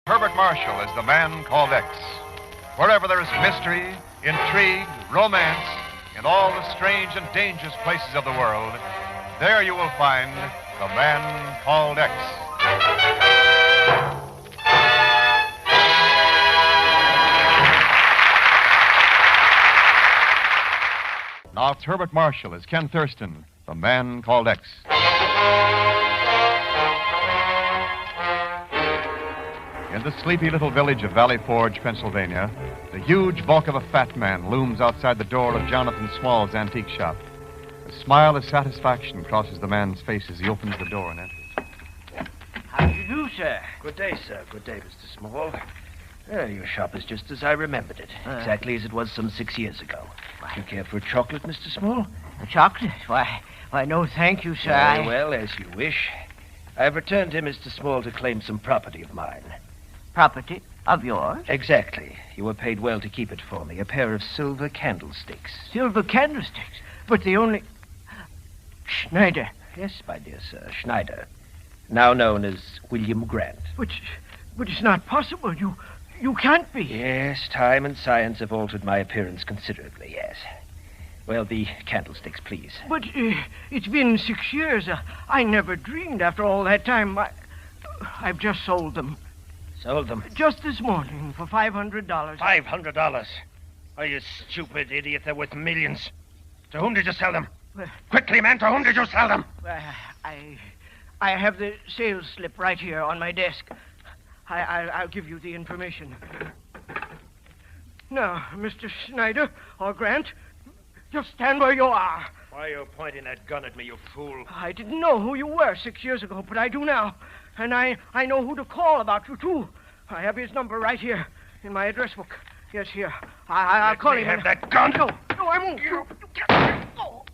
Herbert Marshall is the man called X. Wherever there is mystery, intrigue, romance, in all the strange and dangerous places of the world, there you will find the man called X. Now it's Herbert Marshall as Ken Thurston, the man called X. In the sleepy little village of Valley Forge, Pennsylvania, the huge bulk of a fat man looms outside the door of Jonathan Small's antique shop. A smile of satisfaction crosses the man's face as he opens the door and enters. How do you do, sir? Good day, sir. Good day, Mr. Small. Your shop is just as I remembered it. Exactly as it was some 6 years ago. Do you care for a chocolate, Mr. Small? A chocolate? Why, no, thank you, sir. Very well, as you wish. I've returned here, Mr. Small, to claim some property of mine. Property of yours? Exactly. You were paid well to keep it for me. A pair of silver candlesticks. Silver candlesticks? But the only... Schneider. Yes, my dear sir, Schneider. Now known as William Grant. But it's not possible. You can't be. Yes, time and science have altered my appearance considerably, yes. Well, the candlesticks, please. But it's been 6 years. I never dreamed after all that time. I've just sold them. Sold them? Just this morning for $500. $500? Are you stupid idiot? They're worth millions. To whom did you sell them? Quickly, man, to whom did you sell them? I have the sales slip right here on my desk. I'll give you the information. Now, Mr. Schneider or Grant, just stand where you are. Why are you pointing that gun at me, you fool? I didn't know who you were 6 years ago, but I do now. And I know who to call about you, too. I have his number right here in my address book. Yes, here. I'll call him. Have that gun? No, I won't. You can't. Oh.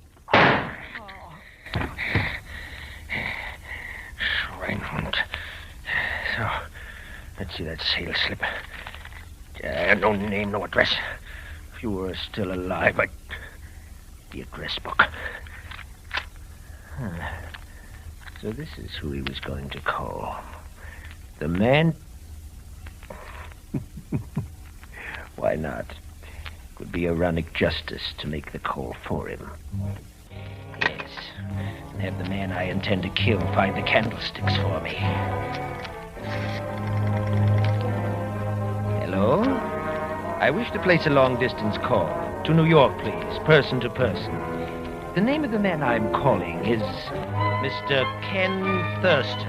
Schweinhund. So, let's see that sales slip. No name, no address. If you were still alive, the address book. So this is who he was going to call. The man... Why not? It would be ironic justice to make the call for him. Yes. And have the man I intend to kill find the candlesticks for me. Hello? I wish to place a long-distance call. To New York, please. Person to person. The name of the man I'm calling is Mr. Ken Thurston.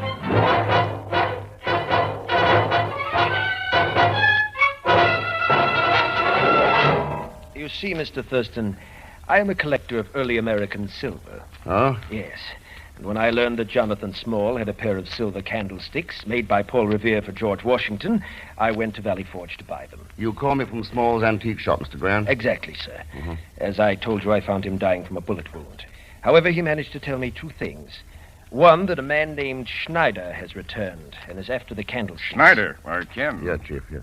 You see, Mr. Thurston, I am a collector of early American silver. Oh? Yes. And when I learned that Jonathan Small had a pair of silver candlesticks made by Paul Revere for George Washington, I went to Valley Forge to buy them. You call me from Small's antique shop, Mr. Grant? Exactly, sir. Mm-hmm. As I told you, I found him dying from a bullet wound. However, he managed to tell me two things. One, that a man named Schneider has returned and is after the candlesticks. Schneider, or Ken? Yeah, Chief, yeah.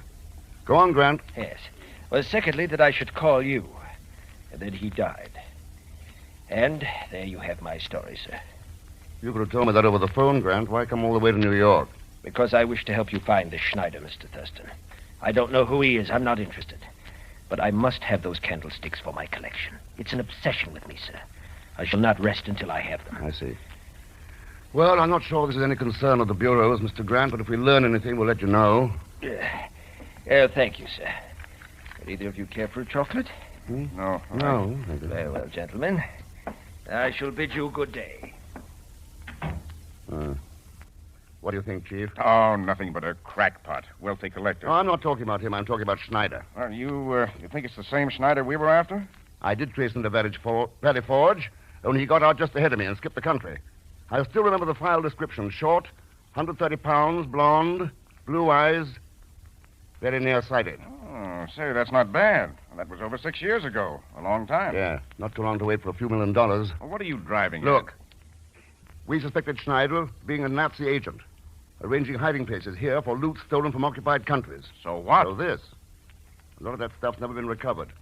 Go on, Grant. Yes. Well, secondly, that I should call you, and that he died. And there you have my story, sir. You could have told me that over the phone, Grant. Why come all the way to New York? Because I wish to help you find this Schneider, Mr. Thurston. I don't know who he is. I'm not interested. But I must have those candlesticks for my collection. It's an obsession with me, sir. I shall not rest until I have them. I see. Well, I'm not sure this is any concern of the bureaus, Mr. Grant, but if we learn anything, we'll let you know. Thank you, sir. Would either of you care for a chocolate? No. No. Very well, gentlemen. I shall bid you good day. What do you think, Chief? Oh, nothing but a crackpot. Wealthy collector. Oh, I'm not talking about him. I'm talking about Schneider. Well, you think it's the same Schneider we were after? I did trace him to Valley Forge, only he got out just ahead of me and skipped the country. I still remember the file description. Short, 130 pounds, blonde, blue eyes, very nearsighted. Oh, say, that's not bad. That was over 6 years ago. A long time. Yeah, not too long to wait for a few $1 million. Well, what are you driving Look, we suspected Schneider of being a Nazi agent, arranging hiding places here for loot stolen from occupied countries. So what? So this. A lot of that stuff's never been recovered.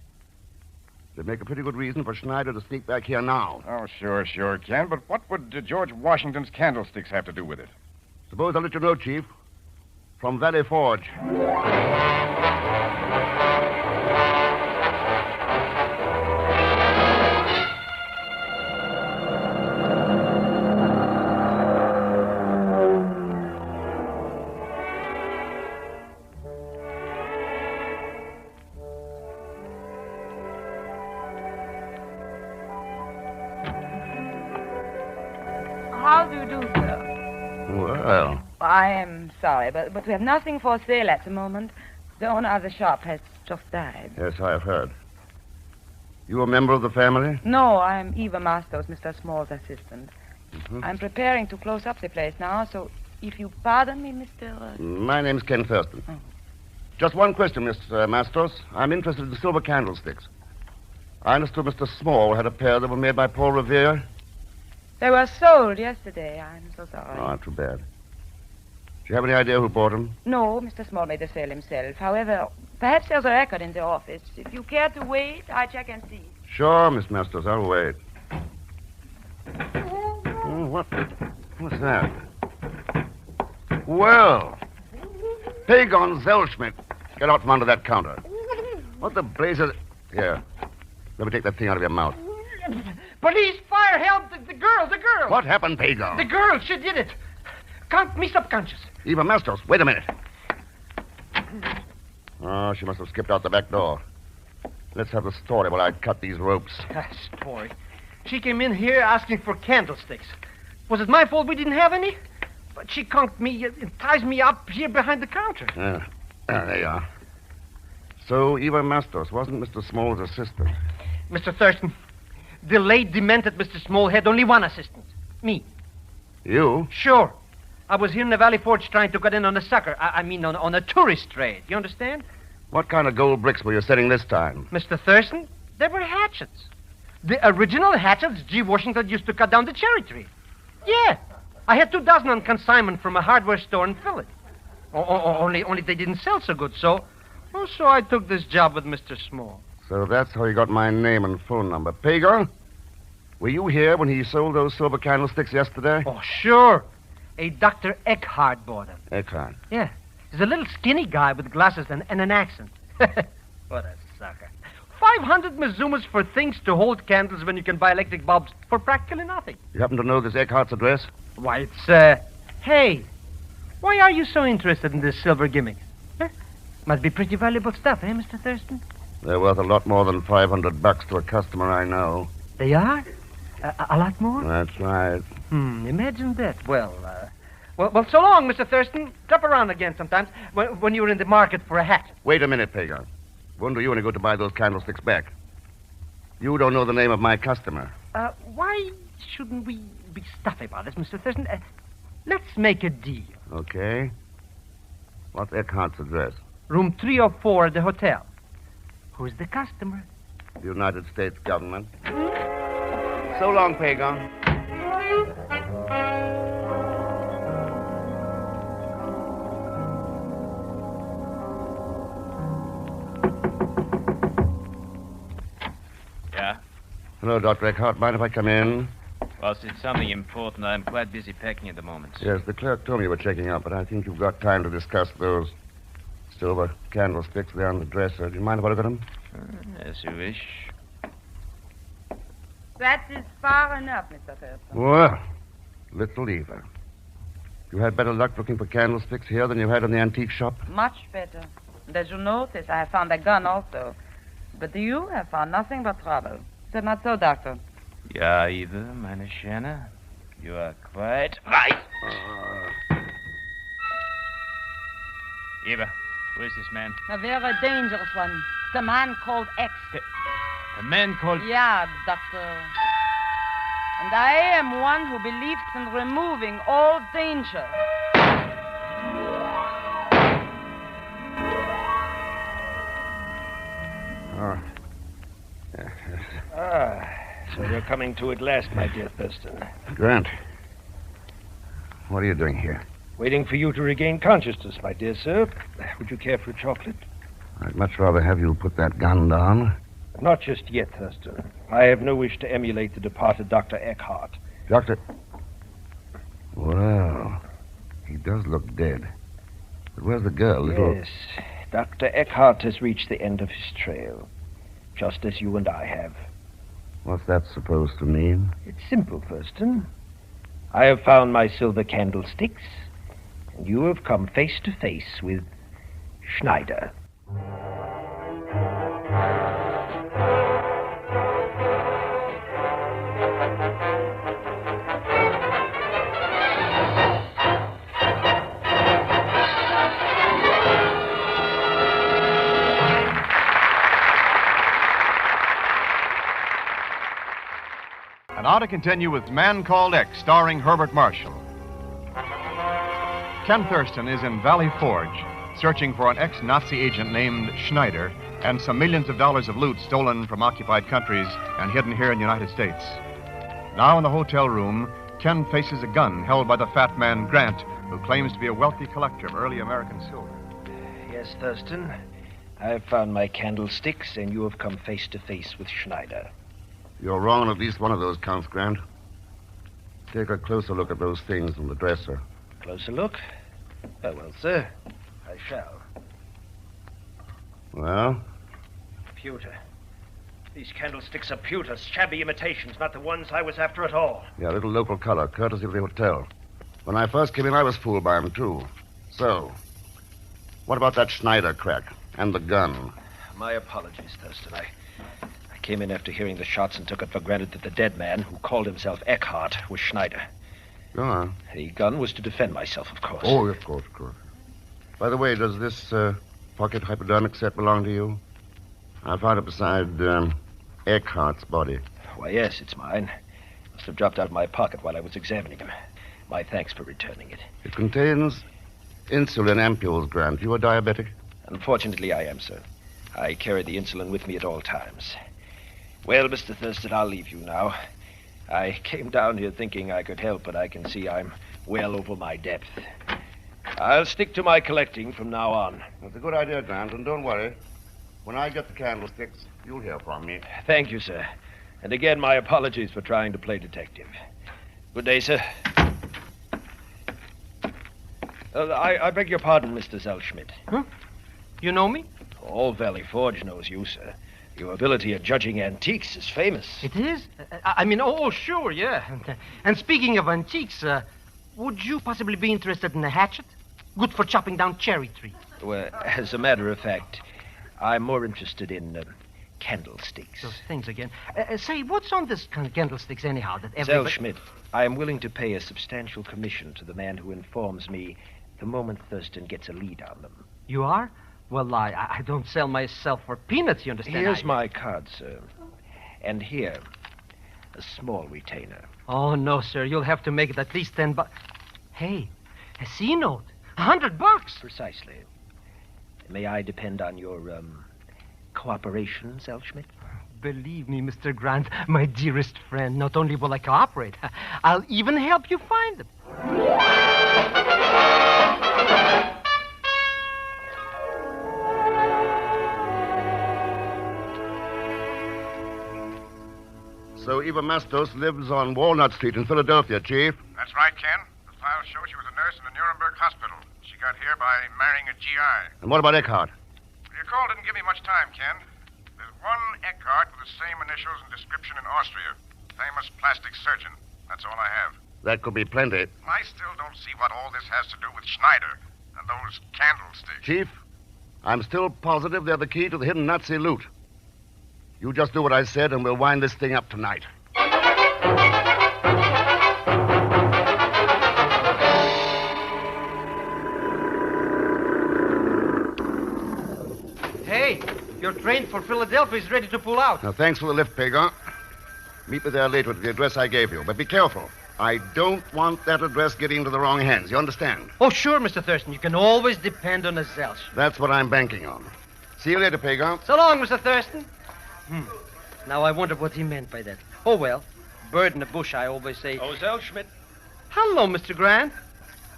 They'd make a pretty good reason for Schneider to sneak back here now. Oh, sure, Ken. But what would George Washington's candlesticks have to do with it? Suppose I'll let you know, Chief. from Valley Forge. How do you do, sir? Well, I am sorry, but we have nothing for sale at the moment. The owner of the shop has just died. yes, I have heard. You a member of the family? No, I'm Eva Mastos, Mr. Small's assistant. Mhm. I'm preparing to close up the place now, so if you pardon me, Mr. My name's Ken Thurston. Oh. Just one question, Miss Mastos. I'm interested in silver candlesticks. I understood Mr. Small had a pair that were made by Paul Revere. They were sold yesterday. I'm so sorry. Oh, too bad. Do you have any idea who bought them? No, Mr. Small made the sale himself. However, perhaps there's a record in the office. If you care to wait, I check and see. Sure, Miss Mastos. I'll wait. Oh, what's that? Well, Pagon Zellschmidt. Get out from under that counter. What the blazes... Here. Let me take that thing out of your mouth. Police, fire, help! The girl! What happened, Pagon? The girl, she did it. Count me subconscious. Eva Mastos, wait a minute. Oh, she must have skipped out the back door. Let's have the story while I cut these ropes. Story. She came in here asking for candlesticks. Was it my fault we didn't have any? But she conked me and ties me up here behind the counter. There you are. So, Eva Mastos wasn't Mr. Small's assistant. Mr. Thurston, the late demented Mr. Small had only one assistant. Me. You? Sure. I was here in the Valley Forge trying to get in on a sucker. I mean, on a tourist trade. You understand? What kind of gold bricks were you setting this time? Mr. Thurston, they were hatchets. The original hatchets G. Washington used to cut down the cherry tree. Yeah. I had 2 dozen on consignment from a hardware store in Philly. Only they didn't sell so good, so I took this job with Mr. Small. So that's how you got my name and phone number. Pagon, were you here when he sold those silver candlesticks yesterday? Oh, sure. A Dr. Eckhart bought them. Eckhart. Yeah. He's a little skinny guy with glasses and an accent. What a sucker. 500 Mizumas for things to hold candles when you can buy electric bulbs for practically nothing. You happen to know this Eckhart's address? Why, hey, why are you so interested in this silver gimmick? Huh? Must be pretty valuable stuff, eh, Mr. Thurston? They're worth a lot more than $500 to a customer I know. They are? A lot more? That's right. Imagine that. Well, so long, Mr. Thurston. Drop around again sometimes when you're in the market for a hat. Wait a minute, Pagon. When do you want to go to buy those candlesticks back? You don't know the name of my customer. Why shouldn't we be stuffy about this, Mr. Thurston? Let's make a deal. Okay. What's Eckhart's address? Room 304 at the hotel. Who's the customer? The United States government. So long, Pagon. Yeah? Hello, Dr. Eckhart. Mind if I come in? Well, it's something important. I'm quite busy packing at the moment. Yes, the clerk told me you were checking out, but I think you've got time to discuss those silver candlesticks there on the dresser. Do you mind if I look at them? As you wish. That is far enough, Mr. Thurston. Well, little Eva. You had better luck looking for candlesticks here than you had in the antique shop? Much better. And as you notice, I have found a gun also. But you have found nothing but trouble. Is that not so, Doctor? Ja, Eva, meine Schöne. You are quite right. Eva, who is this man? A very dangerous one. It's a man called X. A man called... Yeah, Doctor. And I am one who believes in removing all danger. So you're coming to it last, my dear Thurston. Grant, what are you doing here? Waiting for you to regain consciousness, my dear sir. Would you care for a chocolate? I'd much rather have you put that gun down. Not just yet, Thurston. I have no wish to emulate the departed Dr. Eckhart. Doctor. Well, he does look dead. But where's the girl? Little... Yes, Dr. Eckhart has reached the end of his trail, just as you and I have. What's that supposed to mean? It's simple, Thurston. I have found my silver candlesticks, and you have come face to face with Schneider. And now to continue with Man Called X, starring Herbert Marshall. Ken Thurston is in Valley Forge, searching for an ex-Nazi agent named Schneider and some millions of dollars of loot stolen from occupied countries and hidden here in the United States. Now in the hotel room, Ken faces a gun held by the fat man Grant, who claims to be a wealthy collector of early American silver. Yes, Thurston. I have found my candlesticks, and you have come face to face with Schneider. You're wrong on at least one of those counts, Grant. Take a closer look at those things on the dresser. Closer look? Very well, sir. I shall. Well? Pewter. These candlesticks are pewter, shabby imitations, not the ones I was after at all. Yeah, a little local color, courtesy of the hotel. When I first came in, I was fooled by him, too. So, what about that Schneider crack and the gun? My apologies, Thurston. I came in after hearing the shots and took it for granted that the dead man, who called himself Eckhart, was Schneider. Go on. The gun was to defend myself, of course. Oh, of course, of course. By the way, does this pocket hypodermic set belong to you? I found it beside Eckhart's body. Why, yes, it's mine. Must have dropped out of my pocket while I was examining him. My thanks for returning it. It contains insulin ampules, Grant. You a diabetic? Unfortunately, I am, sir. I carry the insulin with me at all times. Well, Mr. Thurston, I'll leave you now. I came down here thinking I could help, but I can see I'm well over my depth. I'll stick to my collecting from now on. That's a good idea, Grant, and don't worry. When I get the candlesticks, you'll hear from me. Thank you, sir. And again, my apologies for trying to play detective. Good day, sir. I beg your pardon, Mr. Zellschmidt. Huh? You know me? All Valley Forge knows you, sir. Your ability at judging antiques is famous. It is? Sure, yeah. And speaking of antiques, would you possibly be interested in a hatchet? Good for chopping down cherry trees. Well, as a matter of fact, I'm more interested in candlesticks. Those things again. Say, what's on this kind of candlesticks anyhow? That everybody... Zellschmidt, I am willing to pay a substantial commission to the man who informs me the moment Thurston gets a lead on them. You are? Well, I don't sell myself for peanuts, you understand? Here's my card, sir. And here, a small retainer. Oh, no, sir. You'll have to make it at least $10. Hey, a C note. $100. Precisely. May I depend on your, cooperation, Zellschmidt? Believe me, Mr. Grant, my dearest friend, not only will I cooperate, I'll even help you find them. So Eva Mastos lives on Walnut Street in Philadelphia, Chief. That's right, Ken. The files show she was a nurse in the Nuremberg hospital. She got here by marrying a GI. And what about Eckhart? Your call didn't give me much time, Ken. There's one Eckhart with the same initials and description in Austria. Famous plastic surgeon. That's all I have. That could be plenty. I still don't see what all this has to do with Schneider and those candlesticks. Chief, I'm still positive they're the key to the hidden Nazi loot. You just do what I said, and we'll wind this thing up tonight. Hey, your train for Philadelphia is ready to pull out. Now, thanks for the lift, Pagan. Meet me there later at the address I gave you. But be careful. I don't want that address getting into the wrong hands. You understand? Oh, sure, Mr. Thurston. You can always depend on a Zelch. That's what I'm banking on. See you later, Pagan. So long, Mr. Thurston. Now, I wonder what he meant by that. Oh, well, bird in the bush, I always say. Oh, Zellschmidt. Hello, Mr. Grant.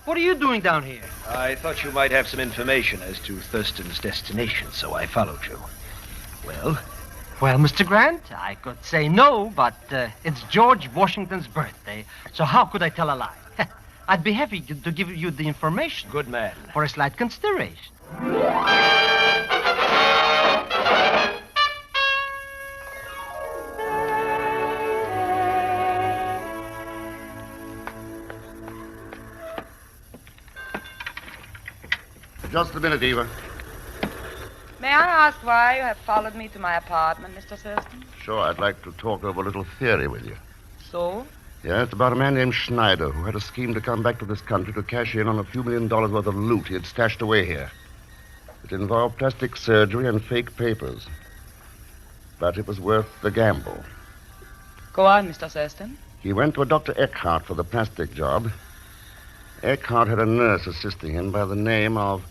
What are you doing down here? I thought you might have some information as to Thurston's destination, so I followed you. Well? Well, Mr. Grant, I could say no, but it's George Washington's birthday, so how could I tell a lie? I'd be happy to give you the information. Good man. For a slight consideration. Just a minute, Eva. May I ask why you have followed me to my apartment, Mr. Thurston? Sure, I'd like to talk over a little theory with you. So? Yeah, it's about a man named Schneider who had a scheme to come back to this country to cash in on a few $1 million worth of loot he had stashed away here. It involved plastic surgery and fake papers. But it was worth the gamble. Go on, Mr. Thurston. He went to a Dr. Eckhart for the plastic job. Eckhart had a nurse assisting him by the name of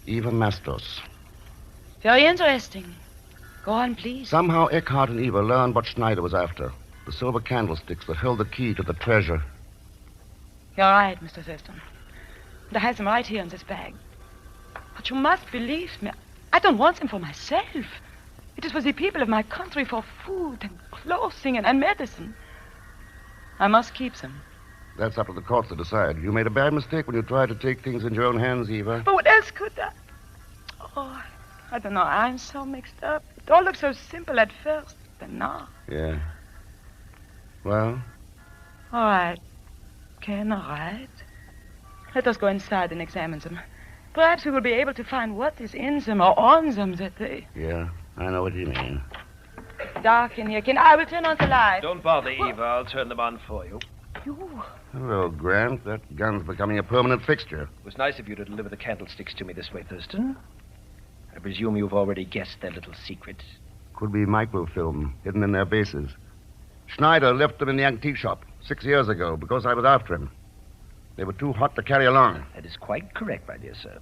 Eva Mastos. Very interesting. Go on, please. Somehow Eckhart and Eva learned what Schneider was after. The silver candlesticks that held the key to the treasure. You're right, Mr. Thurston. And I have them right here in this bag. But you must believe me. I don't want them for myself. It is for the people of my country, for food and clothing and medicine. I must keep them. That's up to the courts to decide. You made a bad mistake when you tried to take things into your own hands, Eva. But what else could I? Oh, I don't know. I'm so mixed up. It all looked so simple at first, but now. Yeah. Well? All right. Ken, all right. Let us go inside and examine them. Perhaps we will be able to find what is in them or on them that they... Yeah, I know what you mean. Dark in here, Ken. I will turn on the light. Don't bother, Eva. I'll turn them on for you. You. Hello, Grant. That gun's becoming a permanent fixture. It was nice of you to deliver the candlesticks to me this way, Thurston. I presume you've already guessed their little secret. Could be microfilm hidden in their bases. Schneider left them in the antique shop 6 years ago because I was after him. They were too hot to carry along. That is quite correct, my dear sir.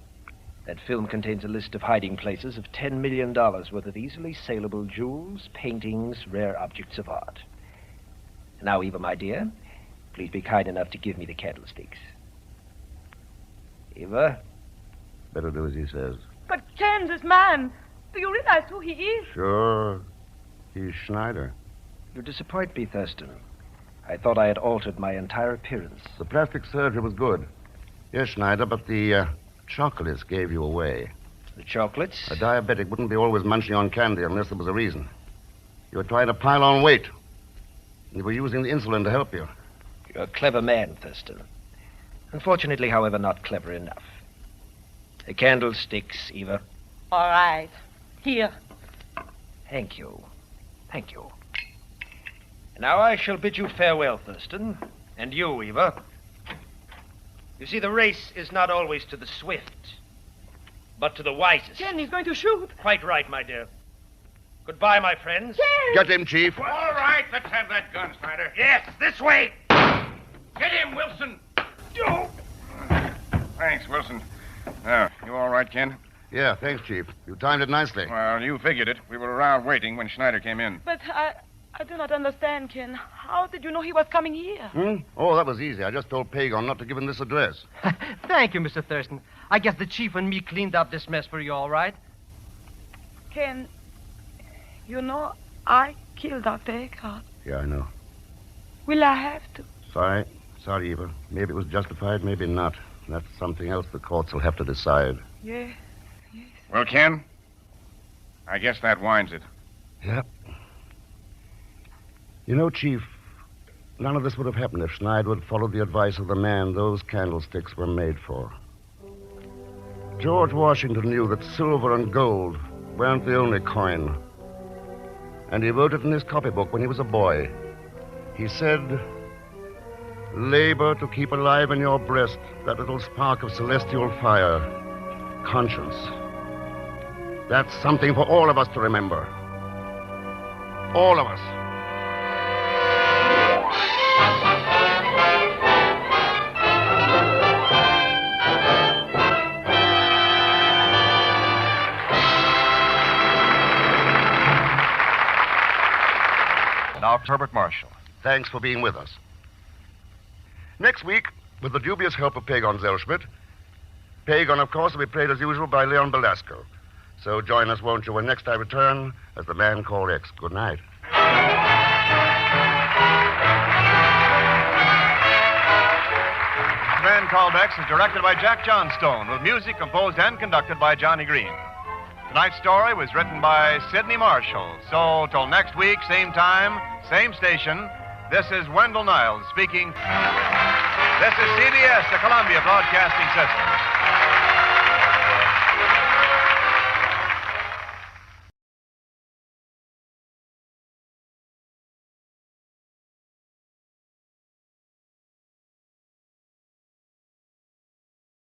That film contains a list of hiding places of $10 million worth of easily saleable jewels, paintings, rare objects of art. Now, Eva, my dear, please be kind enough to give me the candlesticks. Eva? Better do as he says. But Ken, this man, do you realize who he is? Sure. He's Schneider. You disappoint me, Thurston. I thought I had altered my entire appearance. The plastic surgery was good. Yes, Schneider, but the chocolates gave you away. The chocolates? A diabetic wouldn't be always munching on candy unless there was a reason. You were trying to pile on weight. You were using the insulin to help you. You're a clever man, Thurston. Unfortunately, however, not clever enough. The candlesticks, Eva. All right. Here. Thank you. Thank you. Now I shall bid you farewell, Thurston. And you, Eva. You see, the race is not always to the swift, but to the wisest. Ken, he's going to shoot. Quite right, my dear. Goodbye, my friends. Ken! Get him, Chief. All right, let's have that gun, Snyder. Yes, this way. Get him, Wilson. Thanks, Wilson. Now, you all right, Ken? Yeah, thanks, Chief. You timed it nicely. Well, you figured it. We were around waiting when Schneider came in. But I do not understand, Ken. How did you know he was coming here? Oh, that was easy. I just told Pagon not to give him this address. Thank you, Mr. Thurston. I guess the chief and me cleaned up this mess for you, all right? Ken, you know, I killed Dr. Eckhart. Yeah, I know. Will I have to? Sorry, Eva. Maybe it was justified, maybe not. That's something else the courts will have to decide. Yes. Well, Ken, I guess that winds it. Yep. You know, Chief, none of this would have happened if Schneider had followed the advice of the man those candlesticks were made for. George Washington knew that silver and gold weren't the only coin. And he wrote it in his copybook when he was a boy. He said, "Labor to keep alive in your breast that little spark of celestial fire, conscience." That's something for all of us to remember. All of us. Now, Herbert Marshall. Thanks for being with us. Next week, with the dubious help of Pagon Zellschmidt, Pagon, of course, will be played as usual by Leon Belasco. So join us, won't you, when next I return as the Man Called X. Good night. Man Ken Caldex is directed by Jack Johnstone, with music composed and conducted by Johnny Green. Tonight's story was written by Sidney Marshall. So, till next week, same time, same station, this is Wendell Niles speaking. This is CBS, the Columbia Broadcasting System.